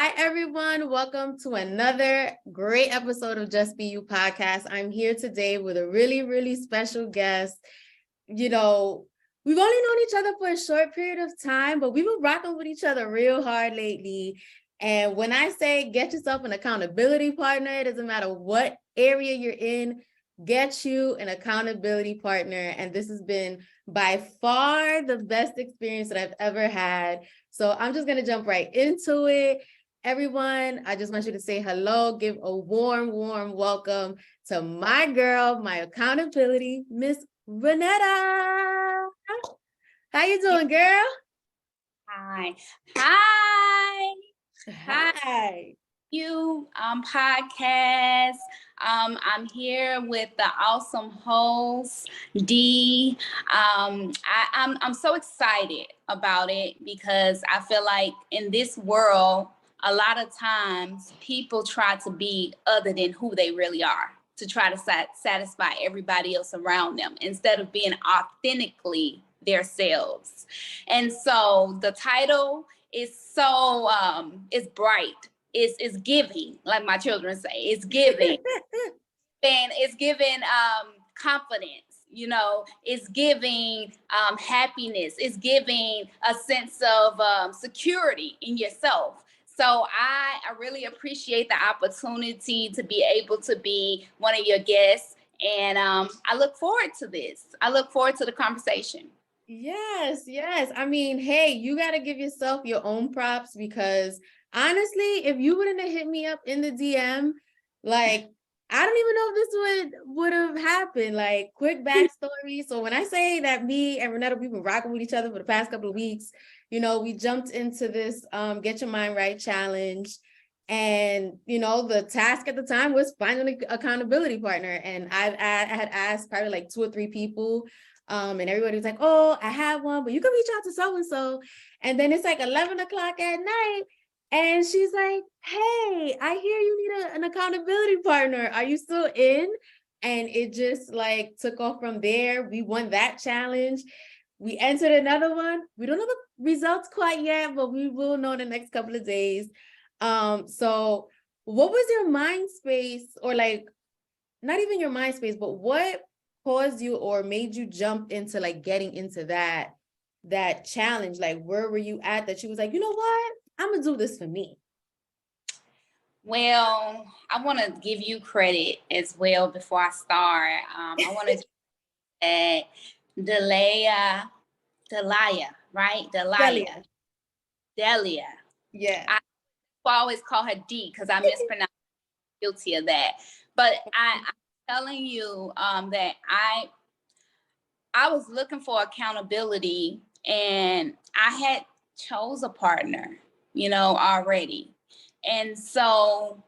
Hi, everyone. Welcome to another great episode of Just Be You podcast. I'm here today with a really, really special guest. You know, we've only known each other for a short period of time, but we've been rocking with each other real hard lately. And when I say get yourself an accountability partner, it doesn't matter what area you're in, get you an accountability partner. And this has been by far the best experience that I've ever had. So I'm just going to jump right into it. Everyone, I just want you to say hello, give a warm, warm welcome to my girl, my accountability, Miss Ranetta. How you doing, girl? Hi. You podcast. I'm here with the awesome host, D. I'm so excited about it because I feel like in this world, a lot of times people try to be other than who they really are, to try to satisfy everybody else around them instead of being authentically themselves. And so the title is so it's bright. It's giving, like my children say. It's giving. And it's giving confidence. You know, it's giving happiness. It's giving a sense of security in yourself. So I really appreciate the opportunity to be able to be one of your guests. And I look forward to this. I look forward to the conversation. Yes. I mean, hey, you got to give yourself your own props because honestly, if you wouldn't have hit me up in the DM, like, I don't even know if this would have happened. Like, quick backstory. So when I say that me and Ranetta, we've been rocking with each other for the past couple of weeks, you know, we jumped into this Get Your Mind Right challenge. And, you know, the task at the time was finding an accountability partner. And I had asked probably like 2 or 3 people. And everybody was like, oh, I have one, but you can reach out to so-and-so. And then it's like 11 o'clock at night. And she's like, hey, I hear you need an accountability partner. Are you still in? And it just like took off from there. We won that challenge. We entered another one. We don't know the results quite yet, but we will know in the next couple of days. So what was your mind space, or like, not even your mind space, but what caused you or made you jump into like getting into that challenge? Like, where were you at that she was like, you know what? I'm gonna do this for me. Well, I want to give you credit as well before I start. I want to say Delia, right? Delia. Yeah. I always call her D because I mispronounce. Guilty of that. But I'm telling you that I was looking for accountability, and I had chose a partner, you know, already. And so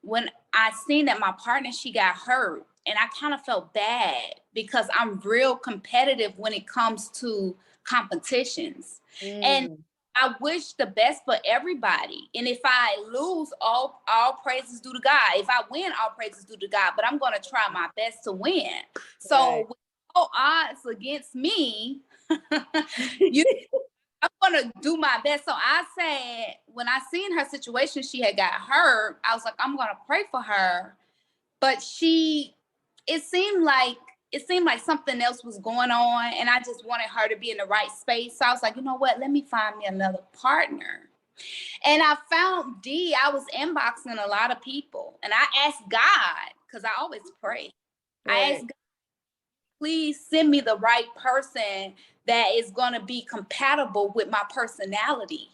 when I seen that my partner, she got hurt, and I kind of felt bad because I'm real competitive when it comes to competitions. And I wish the best for everybody. And if I lose, all praises due to God. If I win, all praises due to God. But I'm going to try my best to win. So with all odds against me, I'm going to do my best. So I said, when I seen her situation, she had got hurt. I was like, I'm going to pray for her. But it seemed like something else was going on, and I just wanted her to be in the right space. So I was like, you know what? Let me find me another partner. And I found D. I was inboxing a lot of people, and I asked God, because I always pray. Right. I asked God, please send me the right person that is going to be compatible with my personality,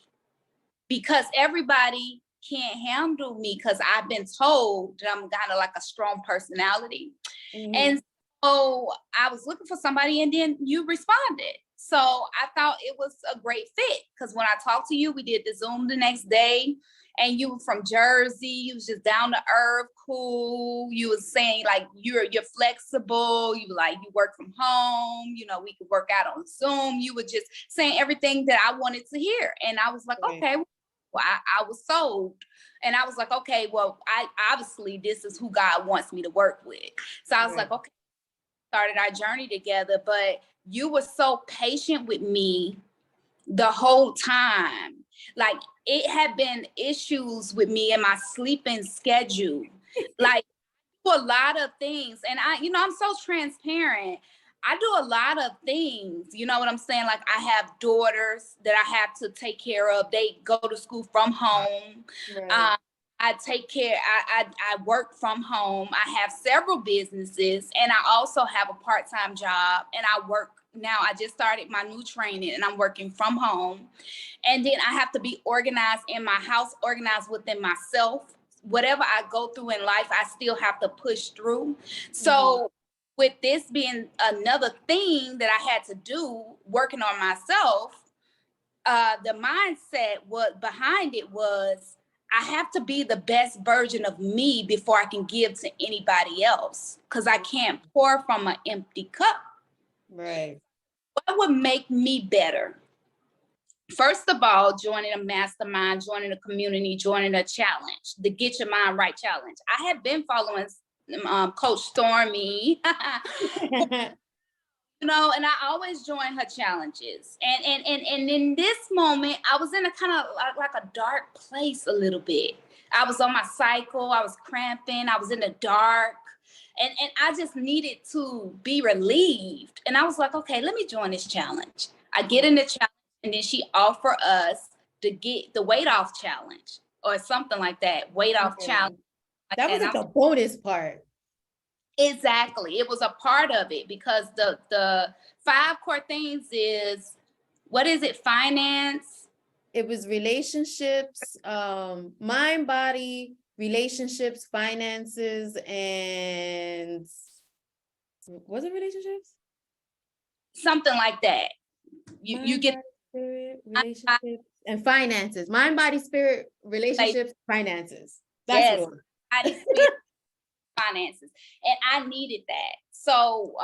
because everybody can't handle me, because I've been told that I'm kind of like a strong personality. Mm-hmm. And so I was looking for somebody, and then you responded. So I thought it was a great fit, because when I talked to you, we did the Zoom the next day, and you were from Jersey. You was just down to earth, cool. You was saying like you're flexible. You like you work from home. You know, we could work out on Zoom. You were just saying everything that I wanted to hear, and I was like, okay. Well, I was sold, and I was like, okay, well, I obviously this is who God wants me to work with. So I was like, okay, started our journey together, but you were so patient with me the whole time. Like it had been issues with me and my sleeping schedule. Like a lot of things. And I'm so transparent. I do a lot of things. You know what I'm saying? Like I have daughters that I have to take care of. They go to school from home. Right. I take care, I work from home. I have several businesses and I also have a part-time job and I work now. I just started my new training and I'm working from home. And then I have to be organized in my house, organized within myself. Whatever I go through in life, I still have to push through. So with this being another thing that I had to do, working on myself, the mindset behind it was, I have to be the best version of me before I can give to anybody else, because I can't pour from an empty cup. Right. What would make me better? First of all, joining a mastermind, joining a community, joining a challenge, the Get Your Mind Right challenge. I had been following Coach Stormy, and I always join her challenges. And in this moment, I was in a kind of like a dark place a little bit. I was on my cycle, I was cramping, I was in the dark, and I just needed to be relieved. And I was like, okay, let me join this challenge. I get in the challenge, and then she offered us to get the weight off challenge or something like that, weight off challenge. That was like the bonus part. Exactly. It was a part of it because the 5 core things is, what is it? Finance. It was relationships, mind, body, relationships, finances, and was it relationships? Something like that. You get spirit, relationships, and finances. Mind, body, spirit, relationships, finances. That's what body, spirit, finances. And I needed that. So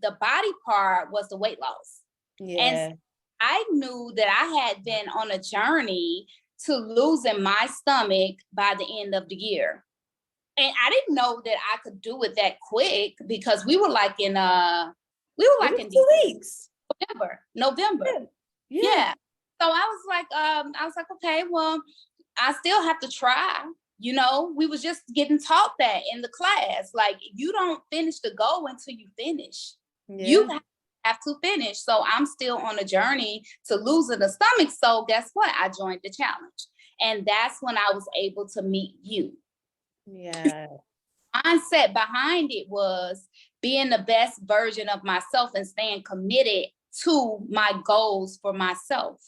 the body part was the weight loss. Yeah. And I knew that I had been on a journey to losing my stomach by the end of the year. And I didn't know that I could do it that quick, because we were like in 2 weeks. November. Yeah. So I was like, okay, well, I still have to try. We was just getting taught that in the class. Like, you don't finish the goal until you finish. Yeah. You have to finish. So I'm still on a journey to losing the stomach. So guess what? I joined the challenge. And that's when I was able to meet you. Yeah. Mindset behind it was being the best version of myself and staying committed to my goals for myself,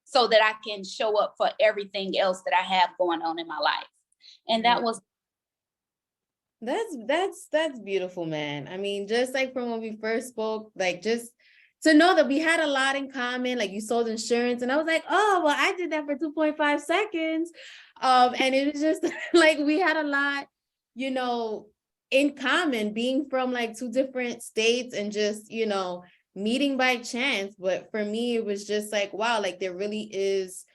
so that I can show up for everything else that I have going on in my life. And that was that's beautiful, man. I mean, just like from when we first spoke, like just to know that we had a lot in common. Like, you sold insurance, and I was like, oh, well, I did that for 2.5 seconds. And it was just like we had a lot, in common, being from like 2 different states and just, meeting by chance. But for me, it was just like, wow, like there really is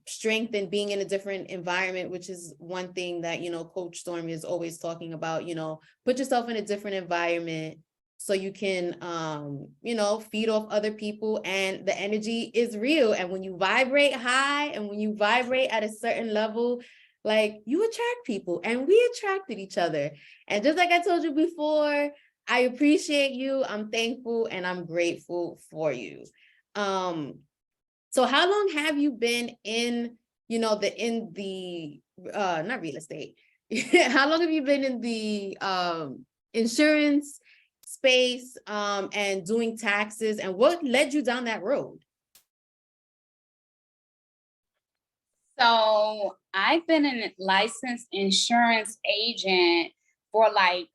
strength in being in a different environment, which is one thing that, Coach Stormy is always talking about. Put yourself in a different environment so you can, feed off other people, and the energy is real. And when you vibrate high and when you vibrate at a certain level, like, you attract people, and we attracted each other. And just like I told you before, I appreciate you. I'm thankful and I'm grateful for you. So how long have you been in, not real estate? How long have you been in the insurance space and doing taxes, and what led you down that road? So I've been a licensed insurance agent for like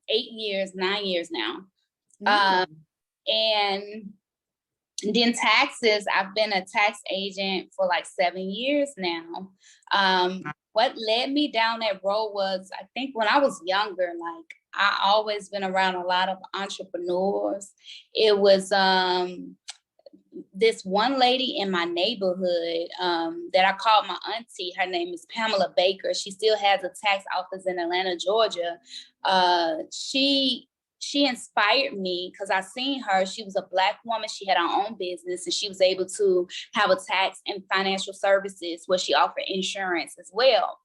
8 years, 9 years now. And then taxes, I've been a tax agent for like 7 years now. What led me down that road was, I think when I was younger, like I always been around a lot of entrepreneurs. It was this one lady in my neighborhood that I called my auntie. Her name is Pamela Baker. She still has a tax office in Atlanta, Georgia. She she inspired me because I seen her. She was a Black woman. She had her own business, and she was able to have a tax and financial services where she offered insurance as well.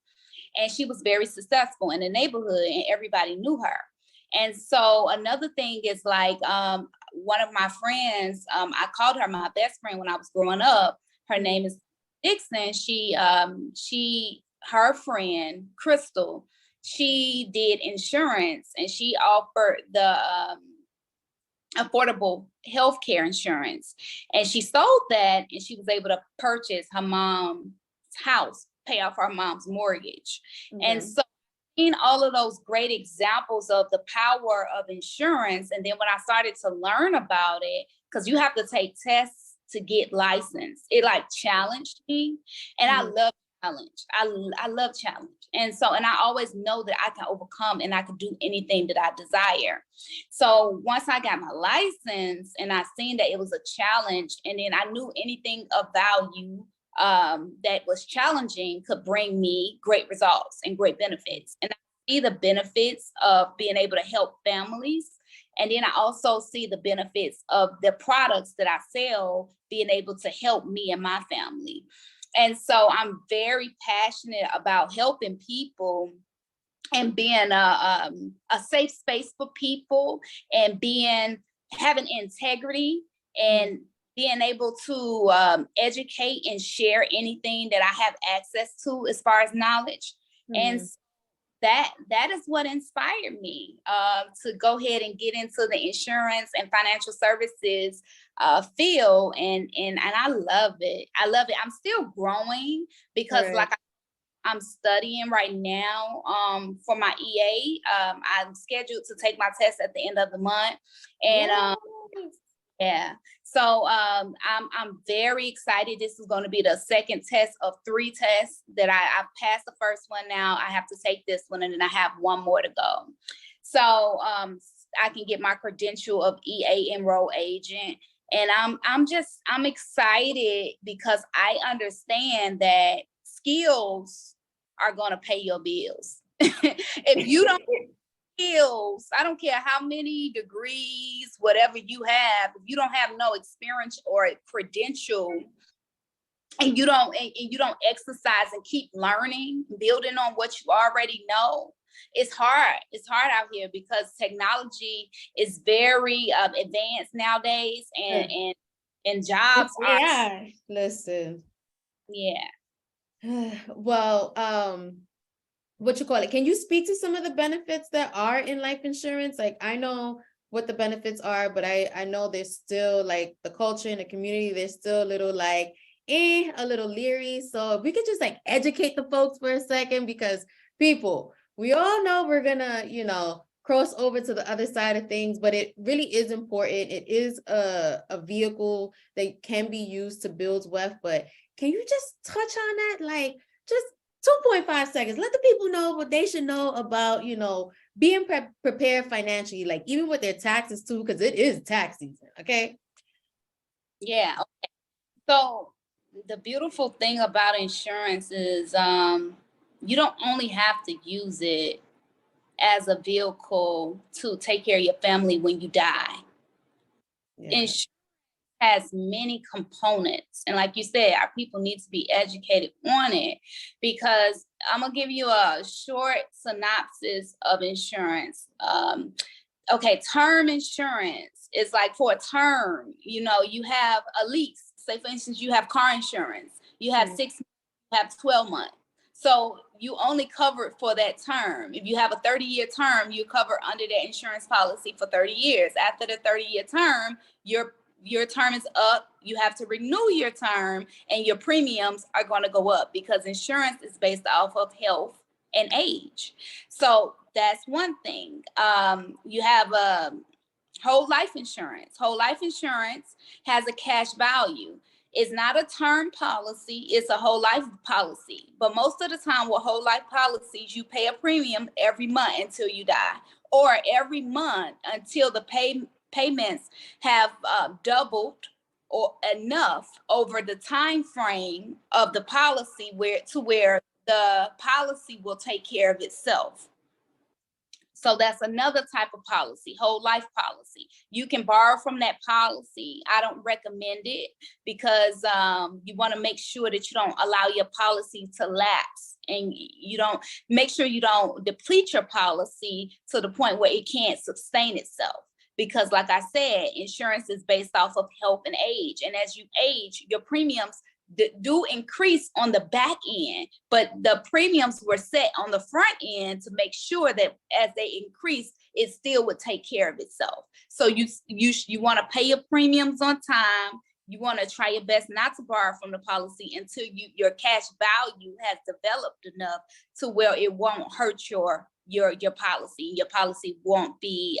And she was very successful in the neighborhood, and everybody knew her. And so another thing is like, one of my friends, I called her my best friend when I was growing up. Her name is Dixon. Her friend, Crystal, she did insurance, and she offered the affordable healthcare insurance. And she sold that, and she was able to purchase her mom's house, pay off her mom's mortgage. And so in all of those great examples of the power of insurance. And then when I started to learn about it, because you have to take tests to get licensed, it like challenged me. And I love challenge. I love challenge. And I always know that I can overcome and I can do anything that I desire. So once I got my license and I seen that it was a challenge, and then I knew anything of value that was challenging could bring me great results and great benefits. And I see the benefits of being able to help families. And then I also see the benefits of the products that I sell being able to help me and my family. And so I'm very passionate about helping people and being a safe space for people, and having integrity, and being able to educate and share anything that I have access to as far as knowledge. And that is what inspired me to go ahead and get into the insurance and financial services field. And I love it. I love it. I'm still growing because I'm studying right now for my EA. I'm scheduled to take my test at the end of the month. And yeah. So I'm very excited. This is going to be the second test of 3 tests that I've passed the first one. Now I have to take this one, and then I have one more to go. So I can get my credential of EA enroll agent. And I'm excited because I understand that skills are going to pay your bills. If you don't skills, I don't care how many degrees, whatever you have, if you don't have no experience or credential, and you don't exercise and keep learning, building on what you already know, it's hard. It's hard out here because technology is very advanced nowadays, and jobs are. Listen. Yeah. Well, what you call it? Can you speak to some of the benefits that are in life insurance? Like, I know what the benefits are, but I know there's still like the culture in the community, there's still a little like, a little leery. So if we could just like educate the folks for a second, because people, we all know we're gonna, cross over to the other side of things, but it really is important. It is a vehicle that can be used to build wealth, but can you just touch on that? Like, just 2.5 seconds. Let the people know what they should know about, being prepared financially, like even with their taxes too, because it is tax season. Okay. Yeah. Okay. So the beautiful thing about insurance is you don't only have to use it as a vehicle to take care of your family when you die. Yeah. Insurance has many components. And like you said, our people need to be educated on it, because I'm going to give you a short synopsis of insurance. Okay, term insurance is like for a term, you have a lease. Say, for instance, you have car insurance. You have 6 months, you have 12 months. So you only cover it for that term. If you have a 30-year term, you cover under that insurance policy for 30 years. After the 30-year term, your term is up, you have to renew your term, and your premiums are going to go up because insurance is based off of health and age. So that's one thing. You have a whole life insurance. Whole life insurance has a cash value. It's not a term policy, it's a whole life policy. But most of the time with whole life policies, you pay a premium every month until you die, or every month until the payments have doubled or enough over the time frame of the policy where the policy will take care of itself. So that's another type of policy, whole life policy. You can borrow from that policy. I don't recommend it because you want to make sure that you don't allow your policy to lapse, and you don't make sure you don't deplete your policy to the point where it can't sustain itself. Because like I said, insurance is based off of health and age. And as you age, your premiums do increase on the back end, but the premiums were set on the front end to make sure that as they increase, it still would take care of itself. So you want to pay your premiums on time. You want to try your best not to borrow from the policy until your cash value has developed enough to where it won't hurt your policy. Your policy won't be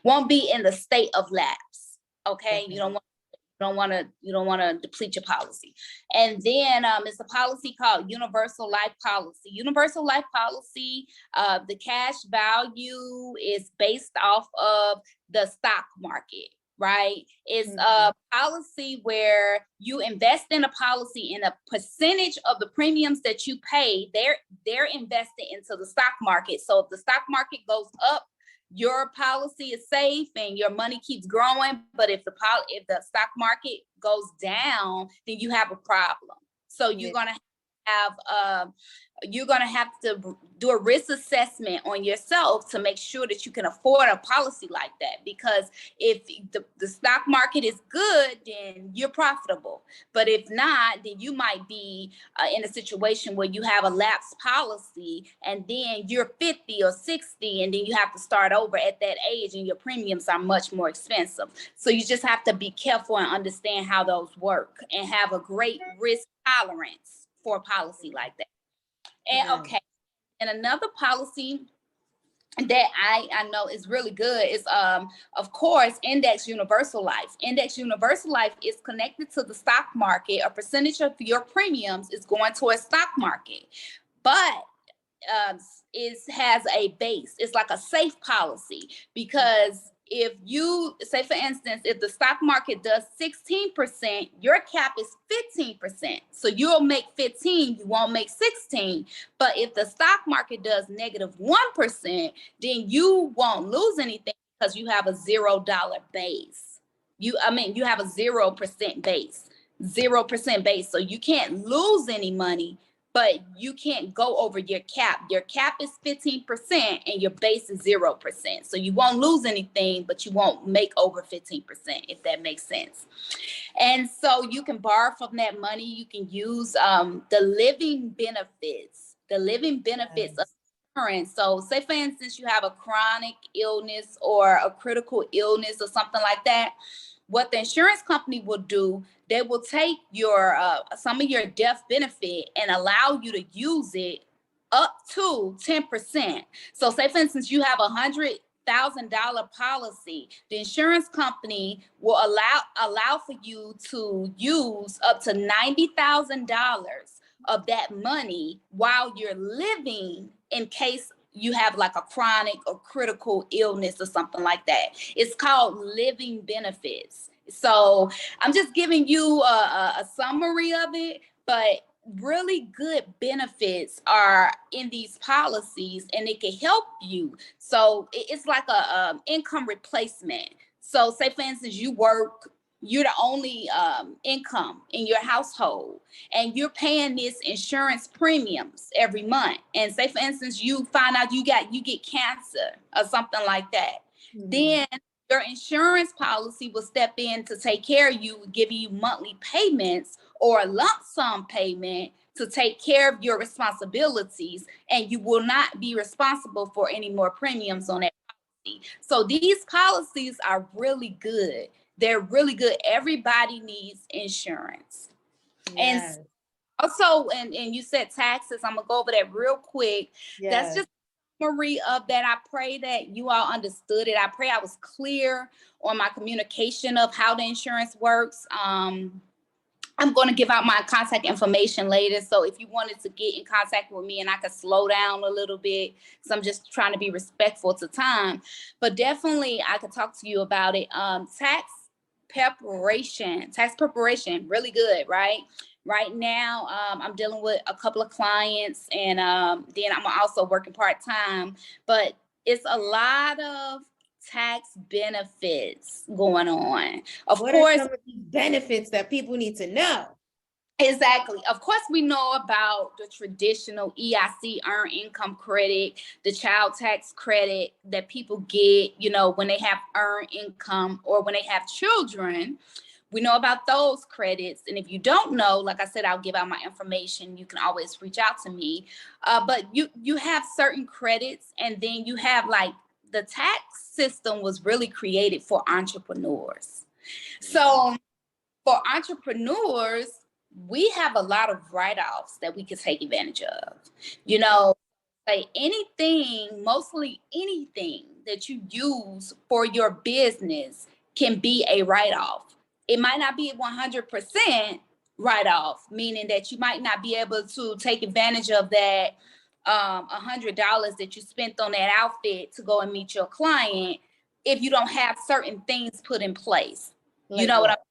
won't be in the state of lapse. Okay, you don't want to deplete your policy. And then it's a policy called universal life policy. Universal life policy, the cash value is based off of the stock market, right? It's a policy where you invest in a policy, and a percentage of the premiums that you pay, they're invested into the stock market. So if the stock market goes up, your policy is safe and your money keeps growing. But if the stock market goes down, then you have a problem. So you're gonna have to do a risk assessment on yourself to make sure that you can afford a policy like that. Because if the stock market is good, then you're profitable. But if not, then you might be in a situation where you have a lapsed policy, and then you're 50 or 60, and then you have to start over at that age, and your premiums are much more expensive. So you just have to be careful and understand how those work, and have a great risk tolerance for a policy like that. And okay, and another policy that I know is really good is of course Index Universal Life. Index Universal Life is connected to the stock market. A percentage of your premiums is going to a stock market, but it has a base. It's like a safe policy, because if you say, for instance, if the stock market does 16%, your cap is 15%. So you'll make 15, you won't make 16. But if the stock market does -1%, then you won't lose anything, because you have a $0 base. You have a 0% base, 0% base. So you can't lose any money, but you can't go over your cap. Your cap is 15% and your base is 0%. So you won't lose anything, but you won't make over 15%, if that makes sense. And so you can borrow from that money. You can use the living benefits of insurance. So say, for instance, you have a chronic illness or a critical illness or something like that. What the insurance company will do, they will take your some of your death benefit and allow you to use it up to 10%. So say, for instance, you have $100,000 policy, the insurance company will allow for you to use up to $90,000 of that money while you're living, in case you have like a chronic or critical illness or something like that. It's called living benefits. So I'm just giving you a summary of it, but really good benefits are in these policies, and it can help you. So it's like a income replacement. So say, for instance, you work, you're the only income in your household, and you're paying this insurance premiums every month. And say, for instance, you find out you get cancer or something like that. Then your insurance policy will step in to take care of you, giving you monthly payments or a lump sum payment to take care of your responsibilities, and you will not be responsible for any more premiums on that policy. So these policies are really good. They're really good. Everybody needs insurance. Yes. And also, and you said taxes. I'm gonna go over that real quick. Yes. That's just a summary of that. I pray that you all understood it. I pray I was clear on my communication of how the insurance works. I'm going to give out my contact information later. So if you wanted to get in contact with me, and I could slow down a little bit, so I'm just trying to be respectful to time, but definitely I could talk to you about it. Tax preparation, really good, right? Right now, I'm dealing with a couple of clients, and then I'm also working part-time, but it's a lot of tax benefits going on. Of What are course, some of these benefits that people need to know? exactly. Of course, we know about the traditional EIC, earned income credit, the child tax credit that people get, when they have earned income or when they have children. We know about those credits. And if you don't know, like I said, I'll give out my information. You can always reach out to me. But you have certain credits, and then you have like the tax system was really created for entrepreneurs. So for entrepreneurs, we have a lot of write-offs that we could take advantage of. Like anything, mostly anything that you use for your business can be a write-off. It might not be 100% write-off, meaning that you might not be able to take advantage of that $100 that you spent on that outfit to go and meet your client if you don't have certain things put in place. Like you know what? what I'm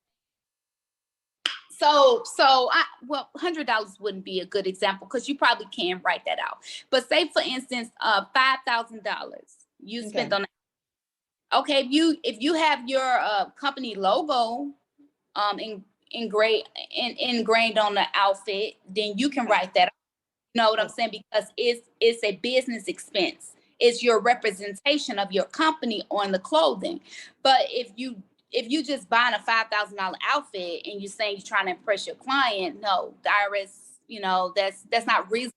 well, $100 wouldn't be a good example because you probably can write that out. But say, for instance, $5,000 you spent on that. Okay, if you have your company logo ingrained on the outfit, then you can write that out. You know what I'm saying? Because it's a business expense. It's your representation of your company on the clothing. But if you just buying a $5,000 outfit and you're saying you're trying to impress your client, no, the IRS, that's not reasonable.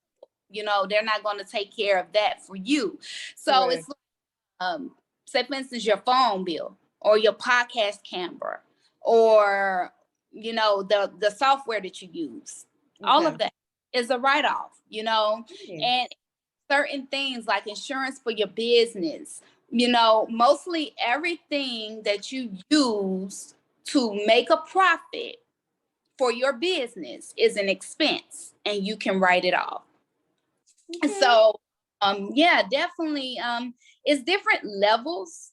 They're not going to take care of that for you. So It's like, say for instance, your phone bill or your podcast camera or the software that you use. All of that is a write-off, and certain things like insurance for your business, mostly everything that you use to make a profit for your business is an expense and you can write it off. So yeah, definitely it's different levels.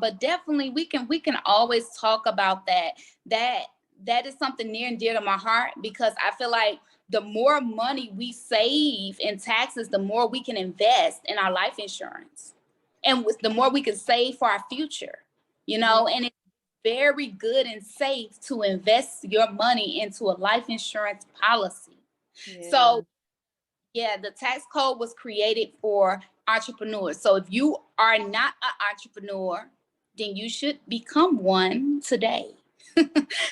But definitely we can always talk about that is something near and dear to my heart, because I feel like the more money we save in taxes, the more we can invest in our life insurance, and the more we can save for our future, and it's very good and safe to invest your money into a life insurance policy. So yeah, the tax code was created for entrepreneurs. So if you are not an entrepreneur, then you should become one today.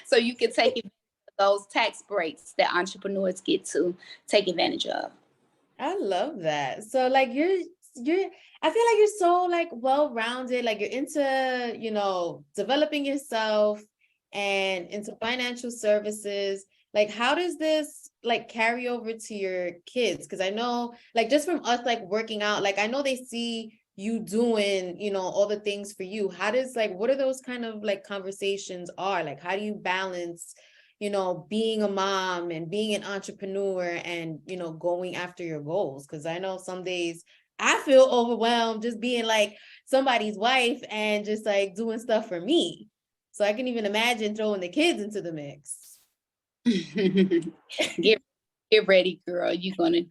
So you can take advantage of those tax breaks that entrepreneurs get to take advantage of. I love that. So like I feel like you're so like well-rounded, like you're into, developing yourself and into financial services. Like how does this like carry over to your kids? Because I know like just from us like working out, like I know they see you doing, all the things for you. How does like what are those kind of like conversations are? Like how do you balance being a mom and being an entrepreneur and, going after your goals? Because I know some days I feel overwhelmed just being like somebody's wife and just like doing stuff for me. So I can even imagine throwing the kids into the mix. Get ready, girl. You're gonna.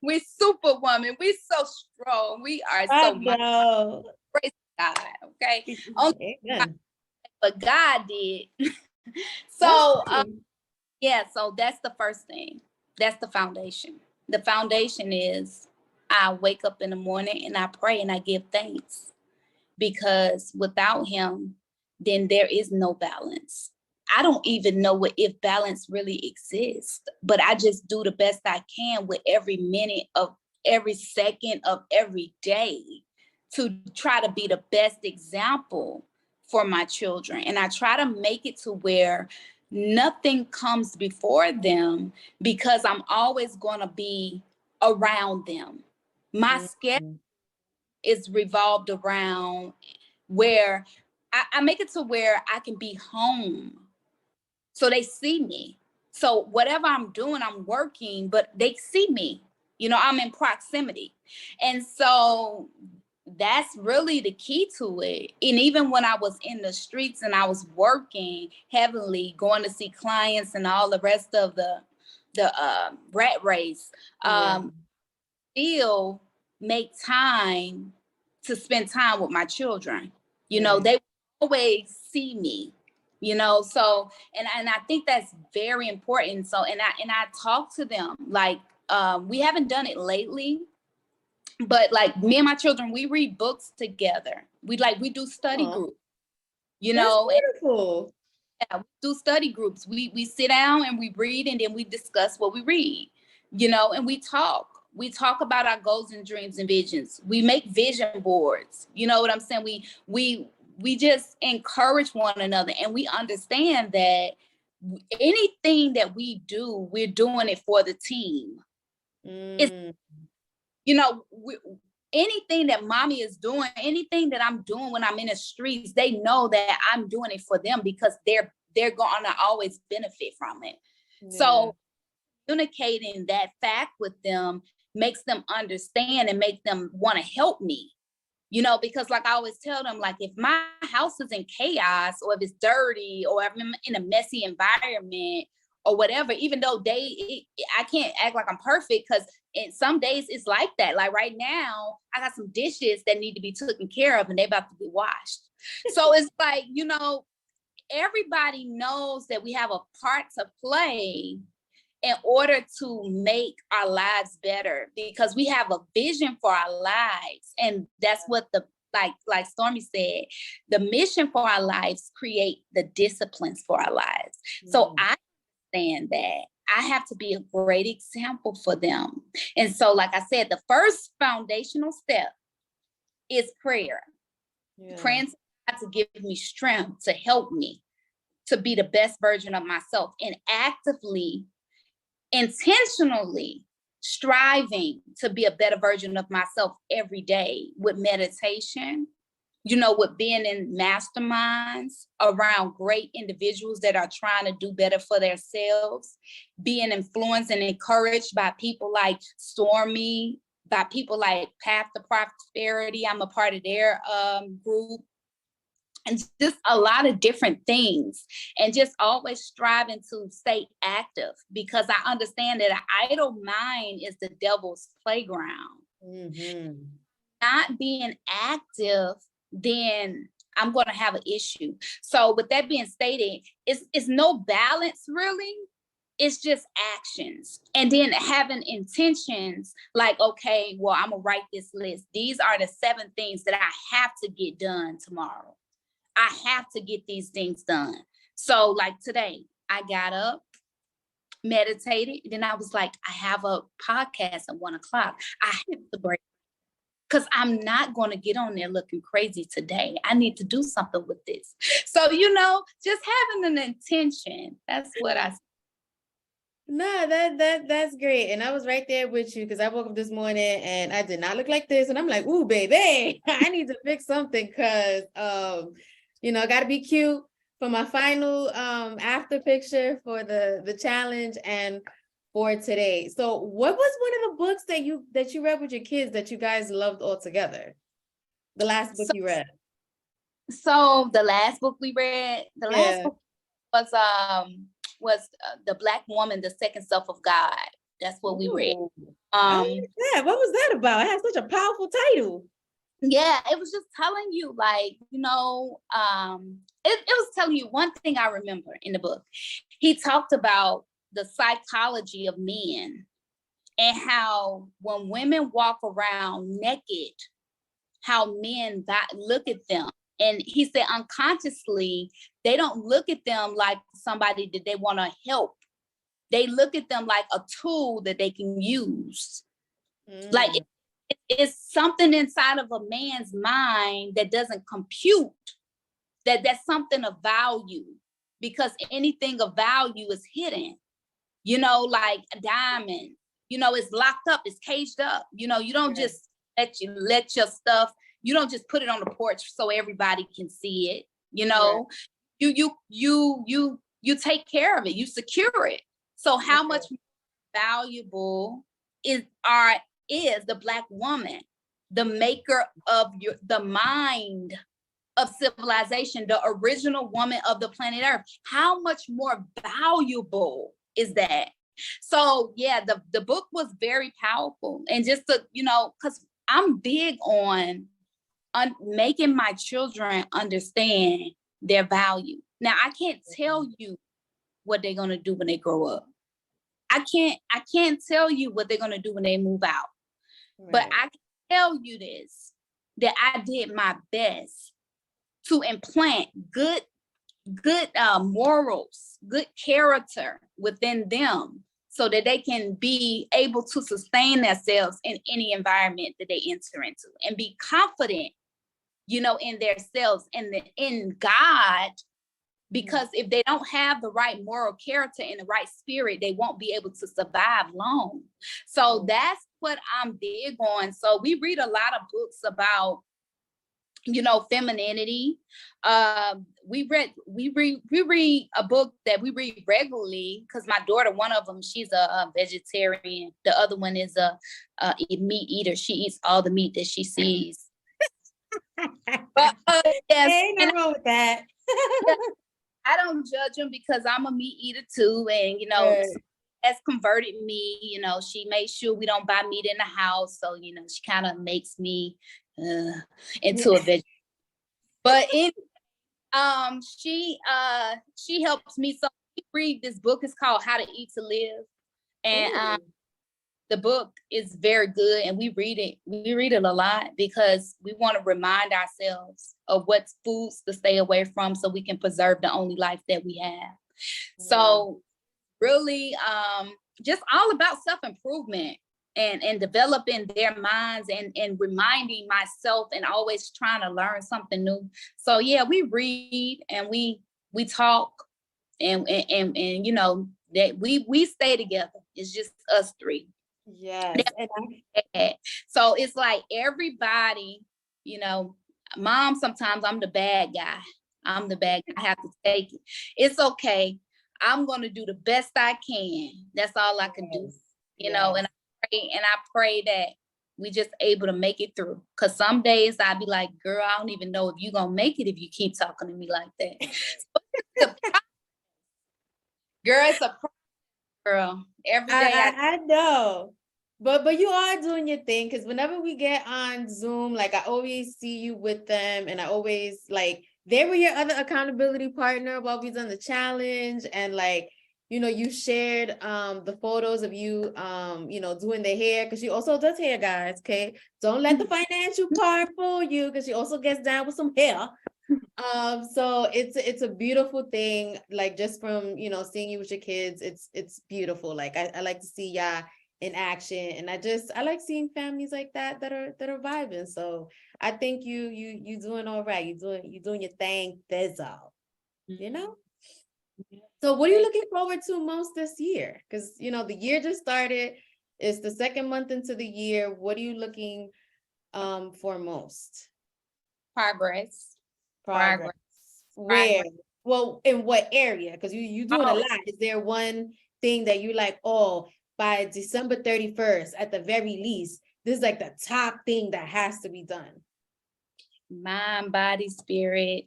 We're superwoman. We're so strong. We are so much. Praise God. Okay. But God did. So yeah, so that's the first thing. That's the foundation. The foundation is I wake up in the morning and I pray and I give thanks, because without him, then there is no balance. I don't even know if balance really exists, but I just do the best I can with every minute of every second of every day to try to be the best example for my children. And I try to make it to where nothing comes before them, because I'm always going to be around them. My schedule is revolved around where I make it to where I can be home so they see me. So whatever I'm doing, I'm working, but they see me. I'm in proximity. And so that's really the key to it. And even when I was in the streets and I was working heavily, going to see clients and all the rest of the rat race, Yeah. still make time to spend time with my children. You know, Right. they always see me, you know, so and I think that's very important. So and I talk to them like we haven't done it lately, but like me and my children, we read books together. We do study Aw, groups, you that's know, and beautiful. yeah, we do study groups. We sit down and we read and then we discuss what we read, you know, and we talk. We talk about our goals and dreams and visions. We make vision boards. You know what I'm saying? We just encourage one another, and we understand that anything that we do, we're doing it for the team. It's, Mm, you know, anything that mommy is doing, anything that I'm doing when I'm in the streets, they know that I'm doing it for them because they're gonna always benefit from it. yeah. So communicating that fact with them makes them understand and make them want to help me. You know, because like I always tell them, like if my house is in chaos or if it's dirty or if I'm in a messy environment or whatever, even though I can't act like I'm perfect because in some days it's like that. Like right now, I got some dishes that need to be taken care of and they about to be washed. So it's like, you know, everybody knows that we have a part to play in order to make our lives better because we have a vision for our lives. And that's what like Stormy said, the mission for our lives create the disciplines for our lives. So I understand that I have to be a great example for them. And so, like I said, the first foundational step is prayer. Yeah. Praying to God to give me strength, to help me to be the best version of myself and actively intentionally striving to be a better version of myself every day with meditation, you know, with being in masterminds around great individuals that are trying to do better for themselves, being influenced and encouraged by people like Stormy, by people like Path to Prosperity. I'm a part of their group. And just a lot of different things, and just always striving to stay active because I understand that an idle mind is the devil's playground. Mm-hmm. Not being active, then I'm going to have an issue. So with that being stated, it's no balance really. It's just actions. And then having intentions like, okay, well, I'm going to write this list. These are the 7 things that I have to get done tomorrow. I have to get these things done. So like today, I got up, meditated, then I was like, I have a podcast at 1:00. I have to break because I'm not going to get on there looking crazy today. I need to do something with this. So, you know, just having an intention. That's what I. No, that's great. And I was right there with you because I woke up this morning and I did not look like this. And I'm like, ooh, baby, I need to fix something because you know, I gotta be cute for my final after picture for the challenge and for today. So what was one of the books that you read with your kids that you guys loved all together? The last book you read? So the last book we read, the last Yeah. book was The Black Woman, the Second Self of God. That's what we read. Ooh, I like that. What was that about? It has such a powerful title. Yeah, it was just telling you, like, you know, it was telling you one thing I remember in the book. He talked about the psychology of men and how when women walk around naked, how men look at them. And he said unconsciously, they don't look at them like somebody that they want to help. They look at them like a tool that they can use. Like it's something inside of a man's mind that doesn't compute that's something of value, because anything of value is hidden, you know, like a diamond, you know, it's locked up, it's caged up, you know, you don't just let your stuff, you don't just put it on the porch so everybody can see it, you know. You take care of it, you secure it. So how much valuable is the Black woman? the maker of the mind of civilization, the original woman of the planet Earth. How much more valuable is that? So yeah, the book was very powerful. And just to, because I'm big on making my children understand their value. Now, I can't tell you what they're going to do when they grow up. I can't tell you what they're going to do when they move out. Right. But I can tell you this, that I did my best to implant good morals, good character within them, so that they can be able to sustain themselves in any environment that they enter into, and be confident, in themselves and in God. Because if they don't have the right moral character and the right spirit, they won't be able to survive long. So that's what I'm big on. So we read a lot of books about, femininity. We read a book that we read regularly, because my daughter, one of them, she's a vegetarian. The other one is a meat eater. She eats all the meat that she sees. But yes, ain't nothing wrong with that. I don't judge them, because I'm a meat eater too, and right. has converted me. She made sure we don't buy meat in the house, so she kind of makes me into a vegetarian. But she helps me. So we read this book. It's called How to Eat to Live, and the book is very good, and we read it. We read it a lot because we want to remind ourselves of what foods to stay away from, so we can preserve the only life that we have. So really, just all about self-improvement and developing their minds, and reminding myself, and always trying to learn something new. So yeah, we read and we talk, and that we stay together. It's just us three. Yes. So it's like everybody, Mom, sometimes I'm the bad guy. I have to take it. It's okay. I'm going to do the best I can. That's all I can do, and I pray that we just able to make it through. Because some days I'll be like, girl, I don't even know if you're going to make it if you keep talking to me like that. Girl, it's a girl. Every day I know. But you are doing your thing, because whenever we get on Zoom, like I always see you with them, and I always they were your other accountability partner while we done the challenge, and you shared the photos of you doing their hair, because she also does hair, guys. Okay, don't let the financial part fool you, because she also gets down with some hair. So it's a beautiful thing, just from seeing you with your kids. It's beautiful. I like to see y'all in action, and I like seeing families like that are vibing. So I think you doing all right. You doing your thing, Thizzle. So what are you looking forward to most this year? Because the year just started. It's the second month into the year. What are you looking for most? Progress. Where? Well, in what area? Because you doing a lot. Is there one thing that you like, by December 31st, at the very least, this is the top thing that has to be done? Mind, body, spirit,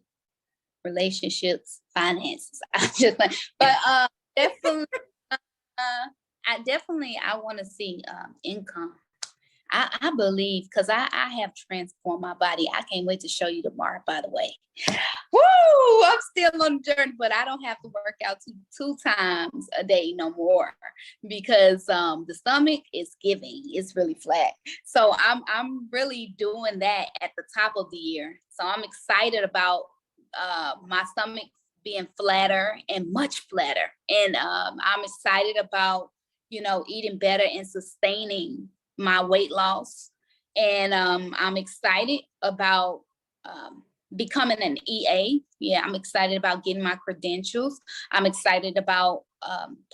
relationships, finances. But definitely, I want to see income. I believe, because I have transformed my body. I can't wait to show you tomorrow, by the way. Woo! I'm still on the journey, but I don't have to work out two times a day no more, because the stomach is giving. It's really flat. So I'm really doing that at the top of the year. So I'm excited about my stomach being flatter and much flatter. And I'm excited about, eating better and sustaining my weight loss. And I'm excited about becoming an EA. Yeah, I'm excited about getting my credentials. I'm excited about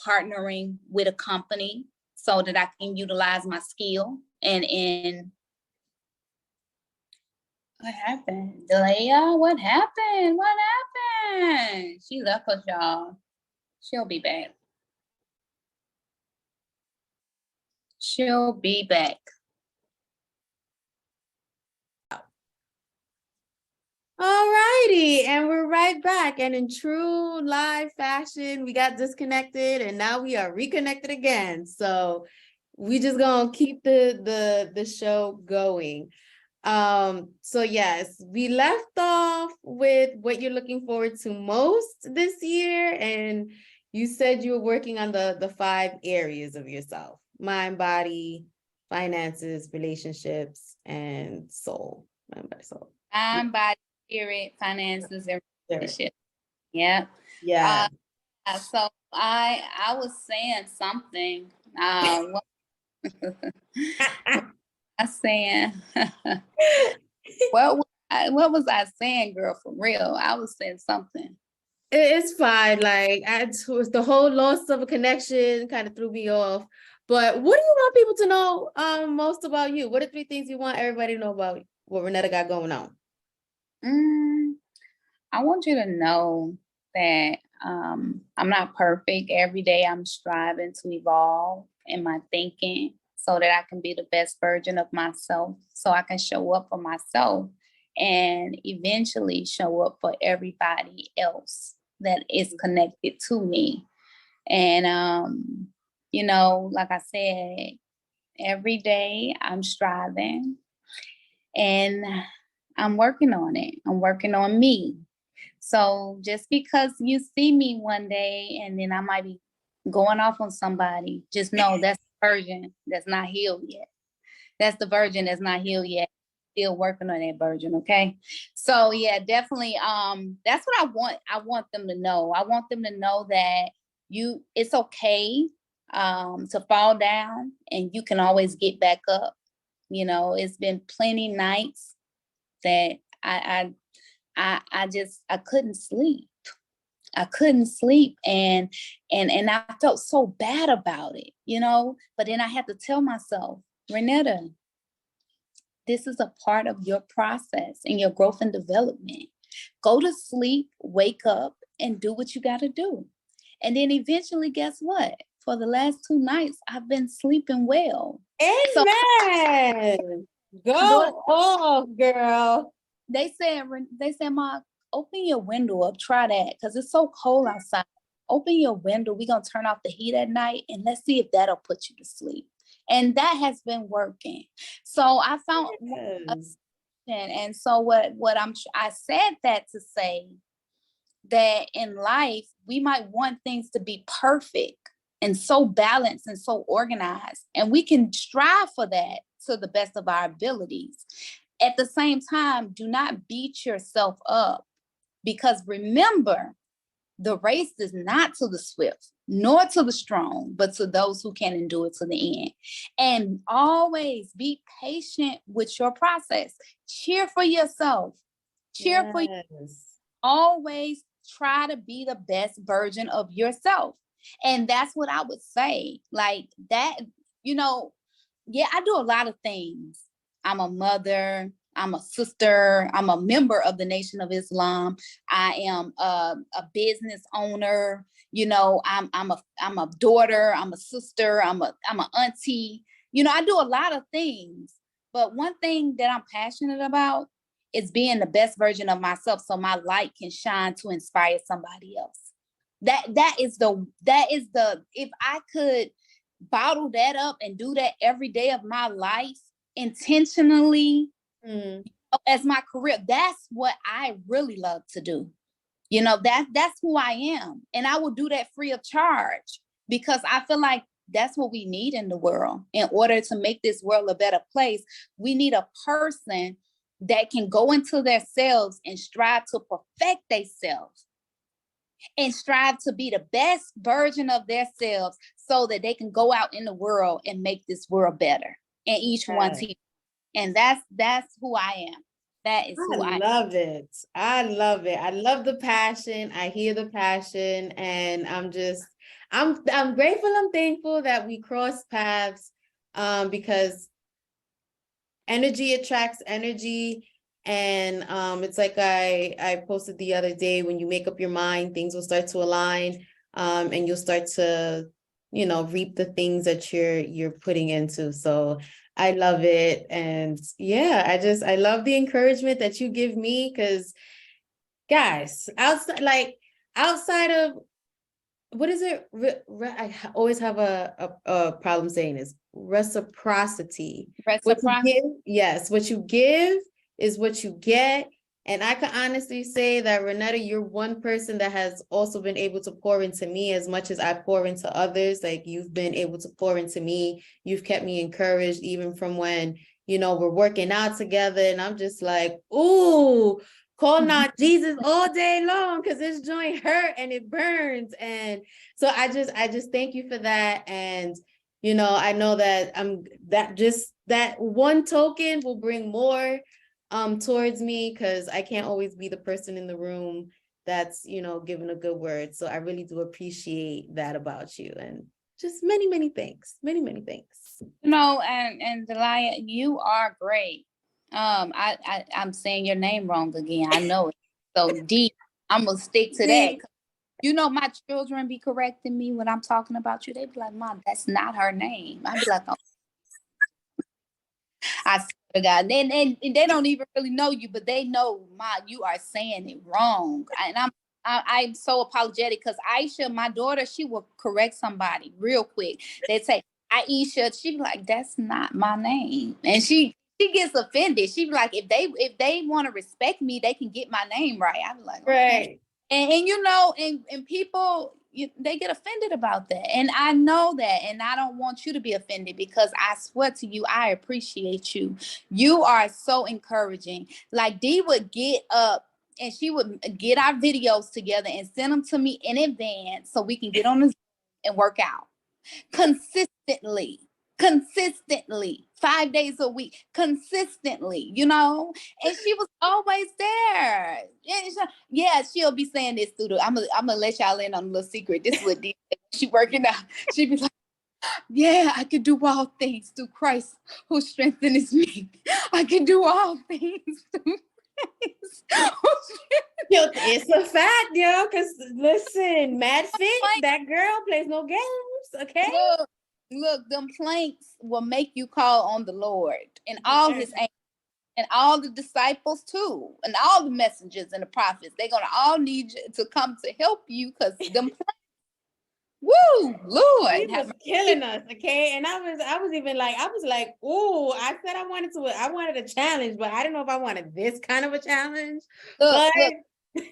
partnering with a company so that I can utilize my skill. And what happened? Delia, what happened? What happened? She left us, y'all. She'll be back. She'll be back. All righty, and we're right back. And in true live fashion, we got disconnected, and now we are reconnected again. So we just gonna keep the show going. So yes, we left off with what you're looking forward to most this year, and you said you were working on the 5 areas of yourself: mind, body, finances, relationships, and soul. Mind, body, soul. Mind, body, spirit, finances, and Spirit. relationship. Yeah. Yeah. So I was saying something. I saying what was I saying, girl? For real, I was saying something. It's fine. Like the whole loss of a connection kind of threw me off. But what do you want people to know most about you? What are 3 things you want everybody to know about what Ranetta got going on? I want you to know that I'm not perfect. Every day I'm striving to evolve in my thinking so that I can be the best version of myself, so I can show up for myself and eventually show up for everybody else that is connected to me. And, like I said, every day I'm striving and I'm working on it. I'm working on me. So just because you see me one day and then I might be going off on somebody, just know that's the version that's not healed yet. That's the version that's not healed yet. Still working on that version, okay? So yeah, definitely. That's what I want. I want them to know. I want them to know that it's okay to fall down and you can always get back up. It's been plenty nights that I couldn't sleep. I couldn't sleep and I felt so bad about it, but then I had to tell myself, Ranetta, this is a part of your process and your growth and development. Go to sleep, wake up, and do what you got to do. And then eventually, guess what? For the last 2 nights, I've been sleeping well. Amen. Go off, girl. They said, Ma, open your window up. Try that because it's so cold outside. Open your window. We're going to turn off the heat at night and let's see if that'll put you to sleep. And that has been working. So I found and so I said that to say that in life, we might want things to be perfect and so balanced and so organized. And we can strive for that to the best of our abilities. At the same time, do not beat yourself up because remember, the race is not to the swift, nor to the strong, but to those who can endure to the end. And always be patient with your process. Cheer for yourself. Cheer for you. Always try to be the best version of yourself. And that's what I would say. Like that, I do a lot of things. I'm a mother, I'm a sister, I'm a member of the Nation of Islam. I am a business owner. I'm a daughter, I'm a sister, I'm an auntie. I do a lot of things. But one thing that I'm passionate about is being the best version of myself so my light can shine to inspire somebody else. That is the if I could bottle that up and do that every day of my life intentionally as my career, that's what I really love to do. That's who I am. And I will do that free of charge because I feel like that's what we need in the world. In order to make this world a better place, we need a person that can go into themselves and strive to perfect themselves and strive to be the best version of themselves so that they can go out in the world and make this world better. And each one teach. And that's who I am. That is who I love it. I love it. I love the passion. I hear the passion. And I'm grateful. I'm thankful that we crossed paths because energy attracts energy. And it's like I posted the other day, when you make up your mind, things will start to align and you'll start to, reap the things that you're putting into. So I love it. And yeah, I love the encouragement that you give me, because guys, outside of, what is it? Always have a problem saying this, reciprocity. What you Reciprocity. give, yes, what you give is what you get. And I can honestly say that, Ranetta, you're one person that has also been able to pour into me as much as I pour into others. Like, you've been able to pour into me. You've kept me encouraged, even from when, we're working out together and I'm just like, ooh, call out Jesus all day long, because this joint hurt and it burns. And so I just thank you for that. And I know that that one token will bring more towards me, because I can't always be the person in the room that's giving a good word. So I really do appreciate that about you. And just many, many thanks. Many, many thanks. And Delia, you are great. I'm saying your name wrong again. I know it. So D, I'm gonna stick to that. My children be correcting me when I'm talking about you. They be like, "Mom, that's not her name." I be like, "Oh, I swear to God." And they don't even really know you, but they know, Ma, you are saying it wrong. And I'm so apologetic, because Aisha, my daughter, she will correct somebody real quick. They say Aisha, she be like, "That's not my name," and she gets offended. She be like, if they want to respect me, they can get my name right. I be like, okay. Right. And people, they get offended about that. And I know that. And I don't want you to be offended, because I swear to you, I appreciate you. You are so encouraging. Like, Dee would get up and she would get our videos together and send them to me in advance so we can get on the Zoom and work out consistently 5 days a week, consistently, and she was always there. Yeah, she'll be saying this through I'm gonna let y'all in on a little secret. This is what she working out. She be like, "Yeah, I can do all things through Christ who strengthens me. I can do all things through Christ." Yo, it's a fact, because listen, mad fit, that girl plays no games, okay? Look, them planks will make you call on the Lord and all his angels and all the disciples too, and all the messengers and the prophets. They're gonna all need you to come to help you, because them planks, woo, Lord, He was killing us, okay? And I was even like, ooh, I said I wanted a challenge, but I didn't know if I wanted this kind of a challenge. look,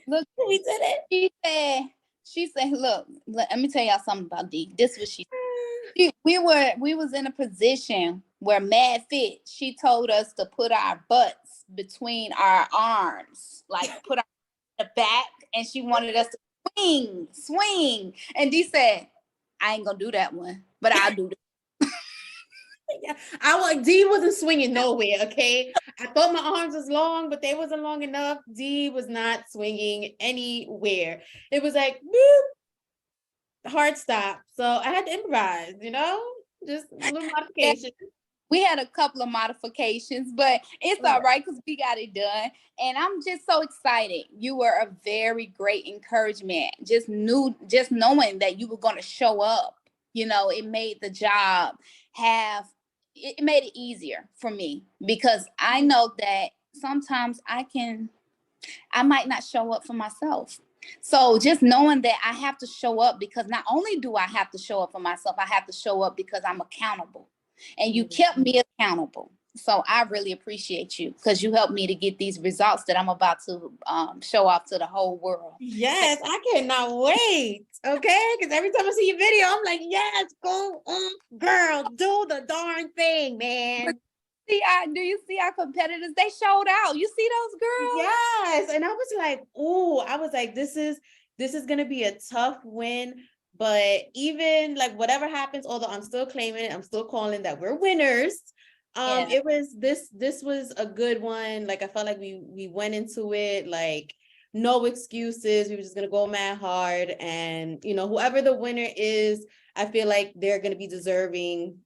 But we did it. She said, look, let me tell y'all something about Dee. This was we was in a position where Mad Fit, she told us to put our butts between our arms, like put our the back, and she wanted us to swing. And Dee said, "I ain't gonna do that one, but I'll do that." Yeah, D wasn't swinging nowhere, okay? I thought my arms was long, but they wasn't long enough. D was not swinging anywhere. It was like, boop, hard stop. So I had to improvise, just a little modification. We had a couple of modifications, but it's all right, because we got it done. And I'm just so excited. You were a very great encouragement. Just knowing that you were going to show up, it made the job it made it easier for me, because I know that sometimes I might not show up for myself. So just knowing that I have to show up, because not only do I have to show up for myself, I have to show up because I'm accountable. And you kept me accountable. So I really appreciate you, because you helped me to get these results that I'm about to show off to the whole world. Yes, I cannot wait. Okay, because every time I see your video, I'm like, yes, go on, girl, do the darn thing, man. Do you see our competitors? They showed out. You see those girls? Yes, and I was like, this is gonna be a tough win. But even like whatever happens, although I'm still claiming it, I'm still calling that we're winners. It was this was a good one. Like, I felt like we went into it like no excuses. We were just gonna go mad hard, and whoever the winner is, I feel like they're gonna be deserving,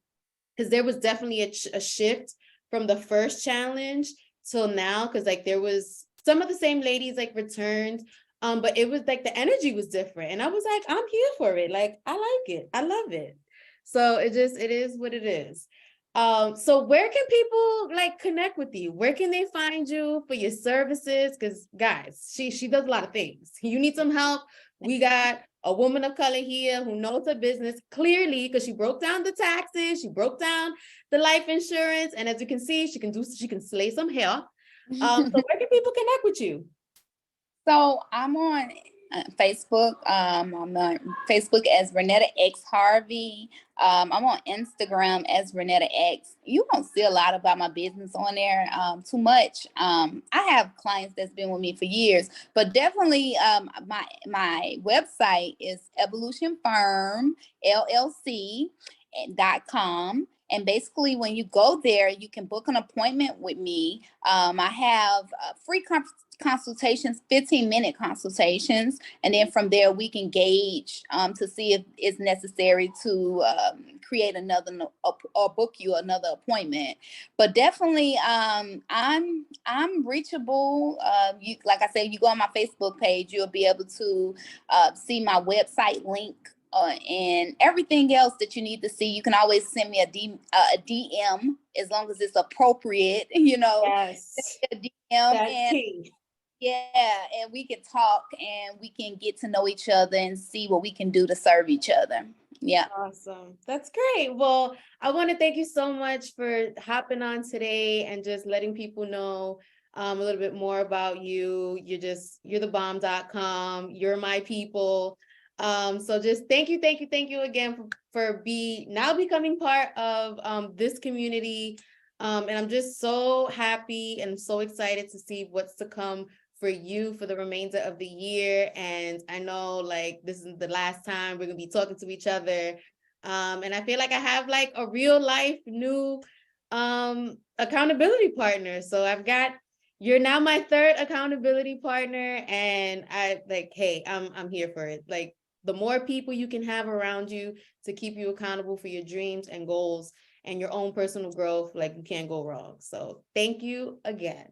because there was definitely a shift from the first challenge till now, because like there was some of the same ladies like returned, but it was like the energy was different, and I was like, I'm here for it. Like, I like it, I love it. So it is what it is. So where can people like connect with you? Where can they find you for your services? Because guys, she does a lot of things. You need some help. We got a woman of color here who knows her business clearly because she broke down the taxes, she broke down the life insurance, and as you can see, she can slay some hair. So where can people connect with you? So I'm on Facebook. I'm on Facebook as Ranetta X Harvey. I'm on Instagram as Ranetta X. You won't see a lot about my business on there, too much. I have clients that's been with me for years, but definitely my website is Evolution Firm LLC.com. And basically, when you go there, you can book an appointment with me. I have free consultations, 15-minute consultations. And then from there, we can gauge to see if it's necessary to create another or book you another appointment. But definitely, I'm reachable. You, like I said, you go on my Facebook page, you'll be able to see my website link. And everything else that you need to see, you can always send me a DM as long as it's appropriate, you know. Yes, a DM that's and key. yeah, and we can talk and we can get to know each other and see what we can do to serve each other. Yeah. Awesome. That's great. Well, I want to thank you so much for hopping on today and just letting people know a little bit more about you. You're the bomb.com. You're my people. So just thank you again for now becoming part of this community. And I'm just so happy and so excited to see what's to come for you for the remainder of the year. And I know like this is the last time we're gonna be talking to each other. And I feel like I have like a real life new accountability partner. So you're now my third accountability partner, and I like, hey, I'm here for it. Like the more people you can have around you to keep you accountable for your dreams and goals and your own personal growth, like you can't go wrong. So thank you again.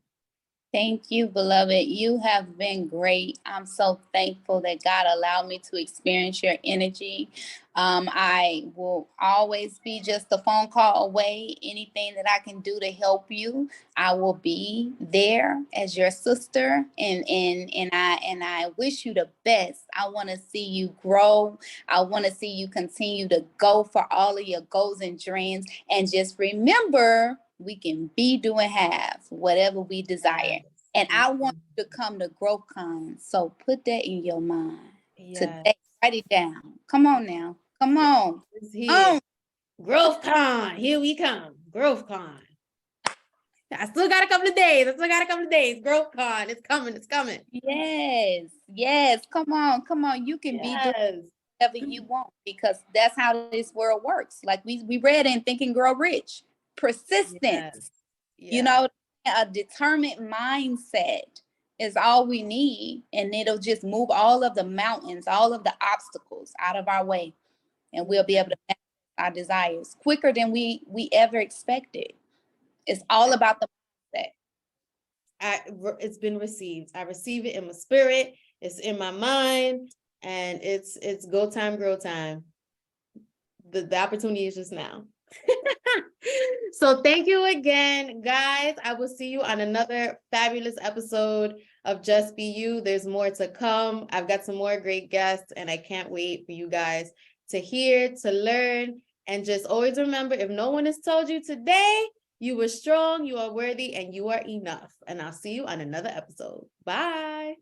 Thank you, beloved. You have been great. I'm so thankful that God allowed me to experience your energy. I will always be just a phone call away. Anything that I can do to help you, I will be there as your sister. And I wish you the best. I want to see you grow. I want to see you continue to go for all of your goals and dreams. And just remember, we can be, do, and have whatever we desire. And I want you to come to GrowthCon. So put that in your mind today. Write it down. Come on now. Come on. It's here. GrowthCon. Here we come. GrowthCon. I still got a couple of days. GrowthCon. It's coming. It's coming. Yes. Come on. You can be doing whatever you want, because that's how this world works. Like we read in Think and Grow Rich. Persistence. You know, a determined mindset is all we need, and it'll just move all of the mountains, all of the obstacles out of our way, and we'll be able to manifest our desires quicker than we ever expected. It's all about the mindset. It's been received. I receive it in my spirit. It's in my mind, and it's go time, grow time. The opportunity is just now. So thank you again, guys. I will see you on another fabulous episode of Just Be You. There's more to come. I've got some more great guests, and I can't wait for you guys to hear, to learn, and just always remember, if no one has told you today, you are strong, you are worthy, and you are enough. And I'll see you on another episode. Bye.